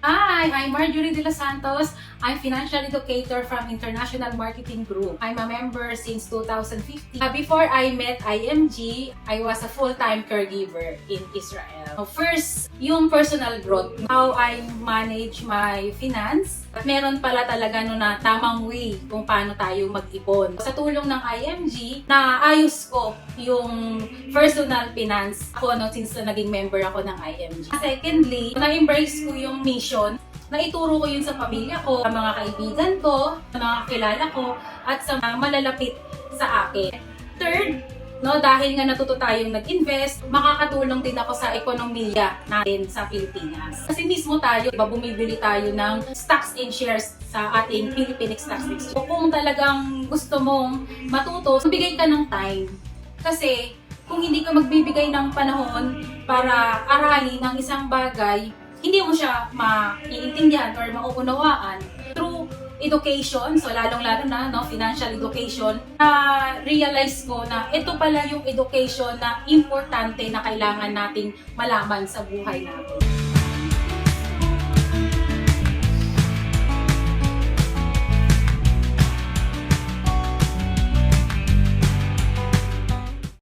Hi, I'm Marjorie De Los Santos. I'm financial educator from International Marketing Group. I'm a member since 2015. Before I met IMG, I was a full-time caregiver in Israel. First, yung personal growth. How I manage my finance. Meron pala talaga na tamang way kung paano tayo mag-ipon. Sa tulong ng IMG, naayos ko yung personal finance ako since naging member ako ng IMG. Secondly, na-embrace ko yung mission. Naituro ko yun sa pamilya ko, sa mga kaibigan ko, sa mga kilala ko, at sa mga malalapit sa akin. Third, dahil nga natuto tayong nag-invest, makakatulong din ako sa ekonomiya natin sa Pilipinas. Kasi mismo tayo, bumibili tayo ng stocks and shares sa ating Philippine Stock Exchange. So, kung talagang gusto mong matuto, bigay ka ng time. Kasi kung hindi ka magbibigay ng panahon para aralin ng isang bagay, hindi mo siya maiintindihan or mauunawaan through education. So, lalong-lalo na, financial education, realize ko na ito pala yung education na importante na kailangan nating malaman sa buhay natin.